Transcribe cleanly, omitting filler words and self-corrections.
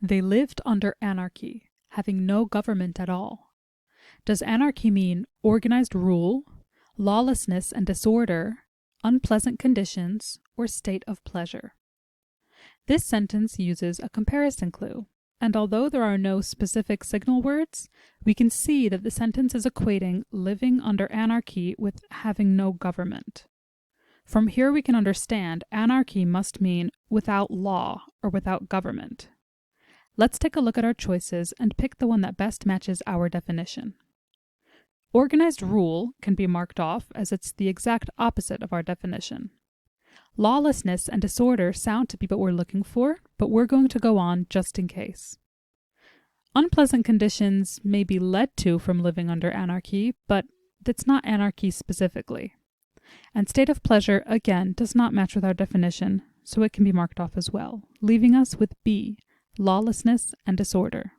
They lived under anarchy, having no government at all. Does anarchy mean organized rule, lawlessness and disorder, unpleasant conditions, or state of pleasure? This sentence uses a comparison clue, and although there are no specific signal words, we can see that the sentence is equating living under anarchy with having no government. From here we can understand anarchy must mean without law or without government. Let's take a look at our choices and pick the one that best matches our definition. Organized rule can be marked off as it's the exact opposite of our definition. Lawlessness and disorder sound to be what we're looking for, but we're going to go on just in case. Unpleasant conditions may be led to from living under anarchy, but that's not anarchy specifically. And state of pleasure, again, does not match with our definition, so it can be marked off as well, leaving us with B, lawlessness and disorder.